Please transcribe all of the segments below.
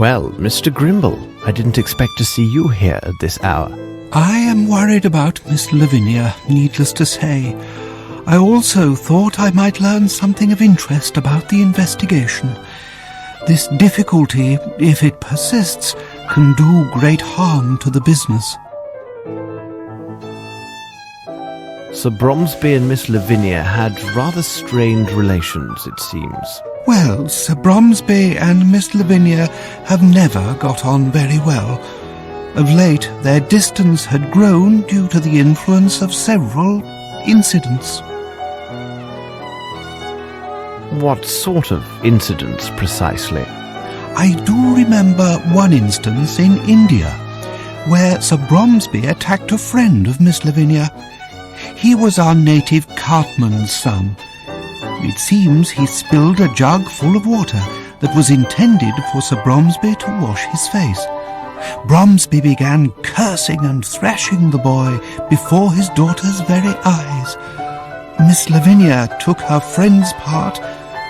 Well, Mr. Grimble, I didn't expect to see you here at this hour. I am worried about Miss Lavinia, needless to say. I also thought I might learn something of interest about the investigation. This difficulty, if it persists, can do great harm to the business. Sir Bromsby and Miss Lavinia had rather strained relations, it seems. Well, Sir Bromsby and Miss Lavinia have never got on very well. Of late, their distance had grown due to the influence of several incidents. What sort of incidents, precisely? I do remember one instance in India, where Sir Bromsby attacked a friend of Miss Lavinia. He was our native cartman's son. It seems he spilled a jug full of water that was intended for Sir Bromsby to wash his face. Bromsby began cursing and thrashing the boy before his daughter's very eyes. Miss Lavinia took her friend's part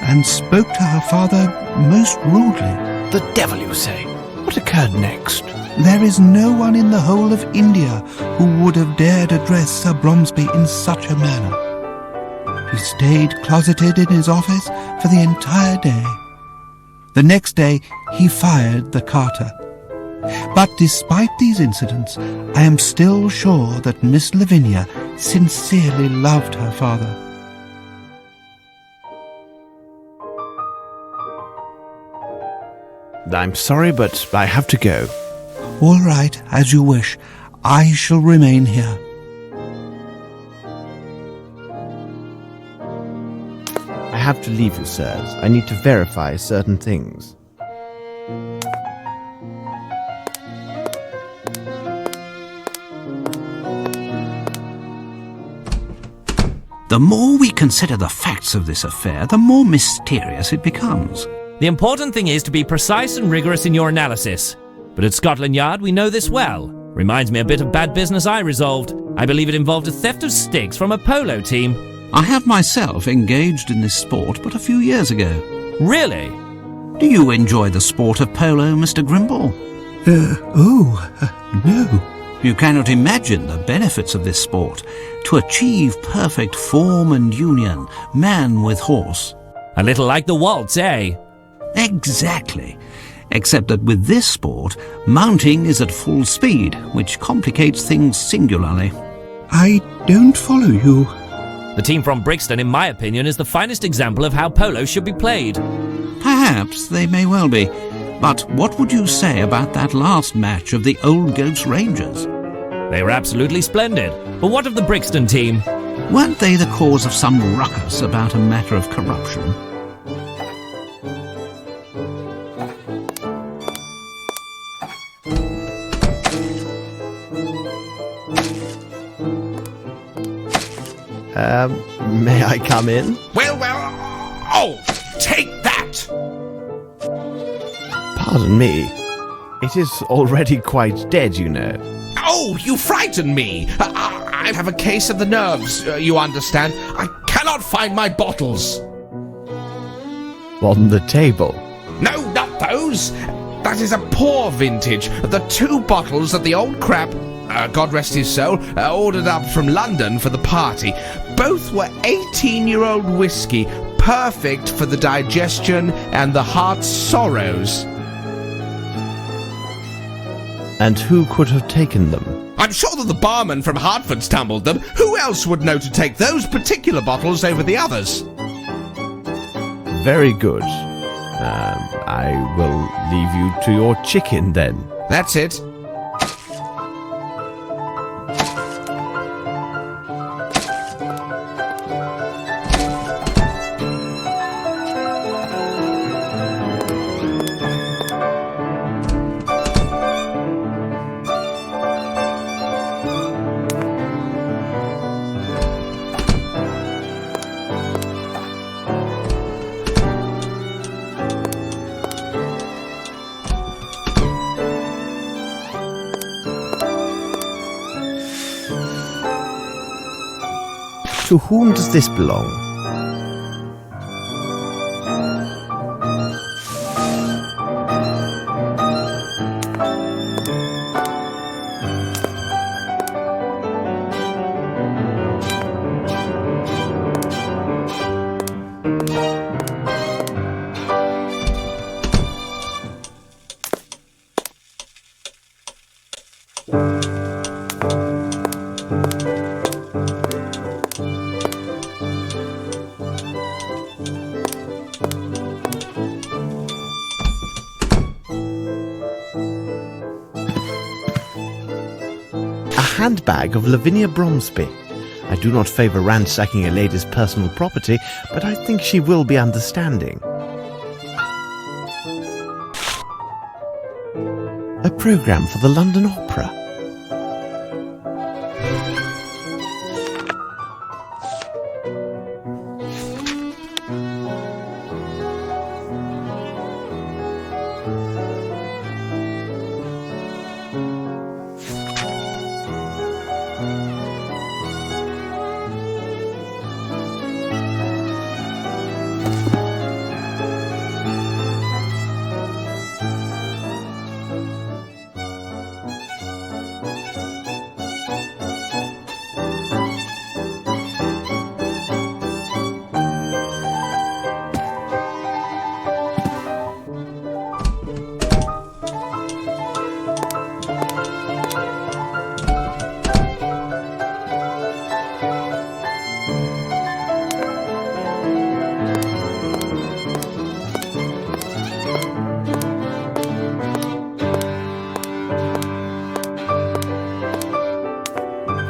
and spoke to her father most rudely. The devil, you say? What occurred next? There is no one in the whole of India who would have dared address Sir Bromsby in such a manner. He stayed closeted in his office for the entire day. The next day he fired the carter. But despite these incidents, I am still sure that Miss Lavinia sincerely loved her father. I'm sorry, but I have to go. All right, as you wish. I shall remain here. I have to leave you, sirs. I need to verify certain things. The more we consider the facts of this affair, the more mysterious it becomes. The important thing is to be precise and rigorous in your analysis. But at Scotland Yard, we know this well. Reminds me a bit of bad business I resolved. I believe it involved a theft of sticks from a polo team. I have myself engaged in this sport but a few years ago. Really? Do you enjoy the sport of polo, Mr. Grimble? No. You cannot imagine the benefits of this sport. To achieve perfect form and union, man with horse. A little like the waltz, eh? Exactly. Except that with this sport, mounting is at full speed, which complicates things singularly. I don't follow you. The team from Brixton, in my opinion, is the finest example of how polo should be played. Perhaps they may well be. But what would you say about that last match of the Old Goats Rangers? They were absolutely splendid. But what of the Brixton team? Weren't they the cause of some ruckus about a matter of corruption? May I come in? Well, oh, take that! Pardon me. It is already quite dead, you know. Oh, you frighten me! I have a case of the nerves, you understand. I cannot find my bottles. On the table. No, not those! That is a poor vintage. The 2 bottles that the old crab, God rest his soul, ordered up from London for the party. Both were 18-year-old whiskey, perfect for the digestion and the heart's sorrows. And who could have taken them? I'm sure that the barman from Hertford stumbled them. Who else would know to take those particular bottles over the others? Very good. I will leave you to your chicken then. That's it. To whom does this belong? handbag of Lavinia Bromsby. I do not favour ransacking a lady's personal property, but I think she will be understanding. A programme for the London Opera.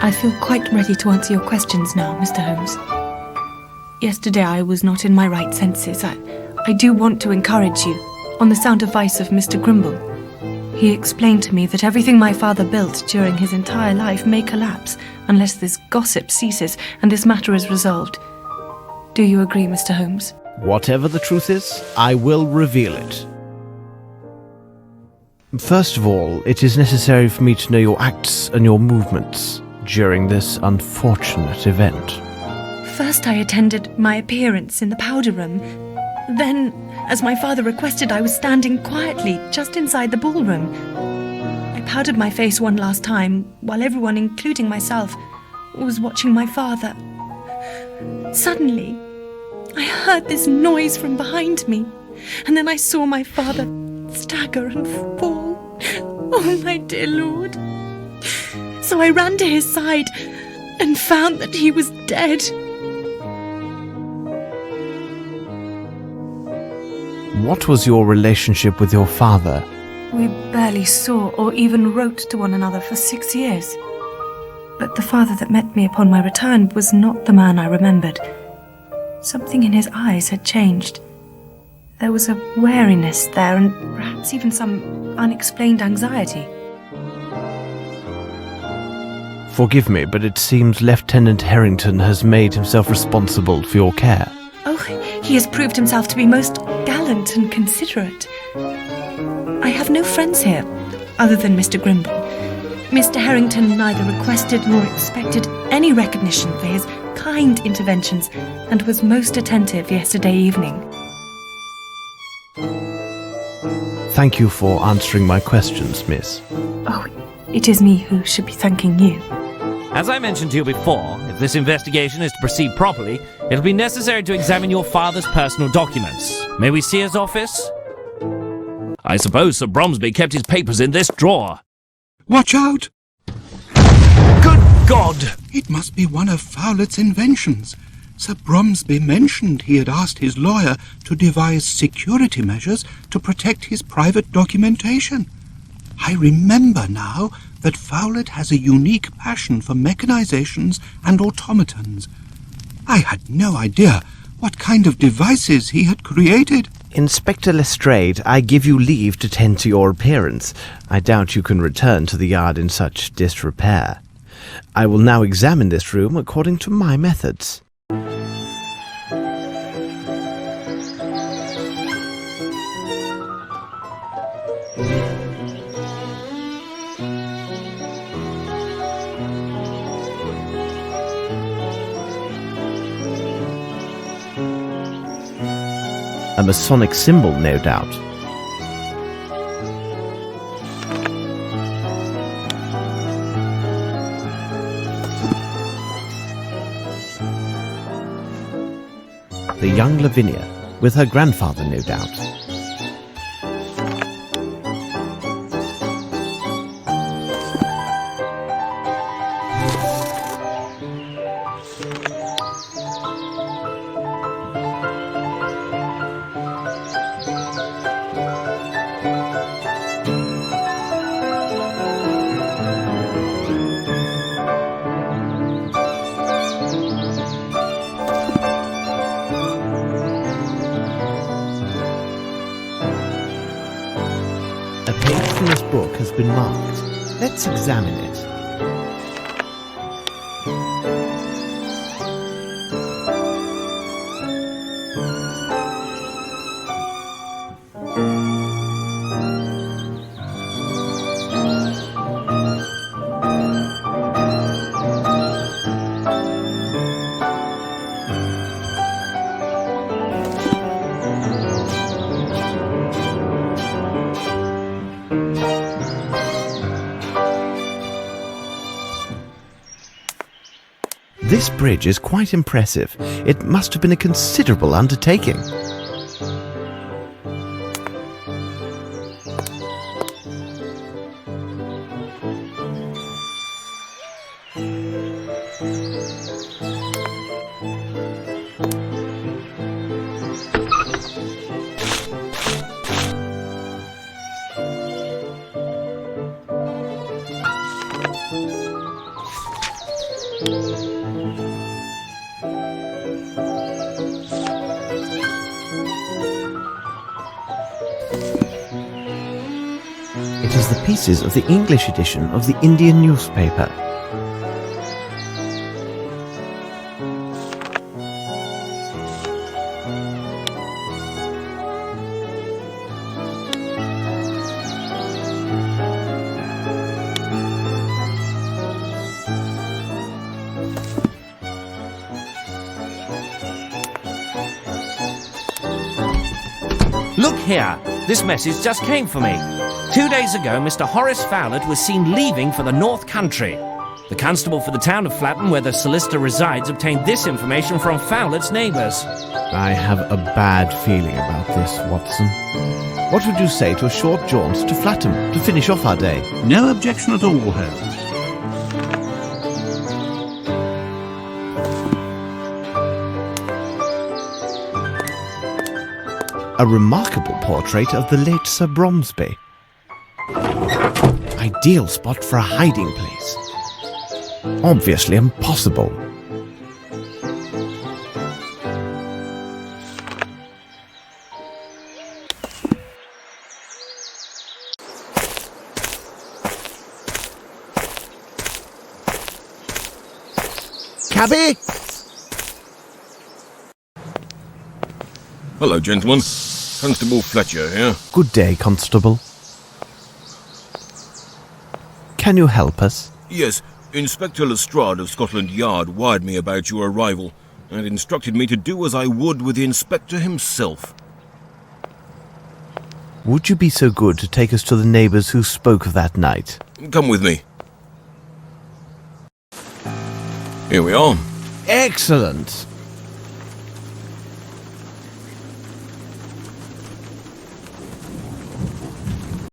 I feel quite ready to answer your questions now, Mr. Holmes. Yesterday I was not in my right senses. I do want to encourage you on the sound advice of Mr. Grimble. He explained to me that everything my father built during his entire life may collapse unless this gossip ceases and this matter is resolved. Do you agree, Mr. Holmes? Whatever the truth is, I will reveal it. First of all, it is necessary for me to know your acts and your movements during this unfortunate event. First I attended my appearance in the powder room. Then, as my father requested, I was standing quietly just inside the ballroom. I powdered my face one last time while everyone, including myself, was watching my father. Suddenly, I heard this noise from behind me, and then I saw my father stagger and fall. Oh, my dear Lord. So I ran to his side and found that he was dead. What was your relationship with your father? We barely saw or even wrote to one another for 6 years. But the father that met me upon my return was not the man I remembered. Something in his eyes had changed. There was a wariness there and perhaps even some unexplained anxiety. Forgive me, but it seems Lieutenant Harrington has made himself responsible for your care. Oh, he has proved himself to be most gallant and considerate. I have no friends here, other than Mr. Grimble. Mr. Harrington neither requested nor expected any recognition for his kind interventions, and was most attentive yesterday evening. Thank you for answering my questions, miss. Oh, it is me who should be thanking you. As I mentioned to you before, if this investigation is to proceed properly, it'll be necessary to examine your father's personal documents. May we see his office? I suppose Sir Bromsby kept his papers in this drawer. Watch out! Good God! It must be one of Fowlett's inventions. Sir Bromsby mentioned he had asked his lawyer to devise security measures to protect his private documentation. I remember now that Fowlett has a unique passion for mechanizations and automatons. I had no idea what kind of devices he had created. Inspector Lestrade, I give you leave to tend to your appearance. I doubt you can return to the yard in such disrepair. I will now examine this room according to my methods. A Masonic symbol, no doubt. The young Lavinia, with her grandfather, no doubt. A page from this book has been marked. Let's examine it. This bridge is quite impressive. It must have been a considerable undertaking. It is the pieces of the English edition of the Indian newspaper. Look here, this message just came for me. 2 days ago, Mr. Horace Fowlett was seen leaving for the North Country. The constable for the town of Flatton, where the solicitor resides, obtained this information from Fowlett's neighbours. I have a bad feeling about this, Watson. What would you say to a short jaunt to Flatton to finish off our day? No objection at all, Holmes. A remarkable portrait of the late Sir Bromsby. Ideal spot for a hiding place. Obviously impossible. Cabby? Hello, gentlemen. Constable Fletcher here. Good day, Constable. Can you help us? Yes, Inspector Lestrade of Scotland Yard wired me about your arrival and instructed me to do as I would with the Inspector himself. Would you be so good to take us to the neighbours who spoke of that night? Come with me. Here we are. Excellent.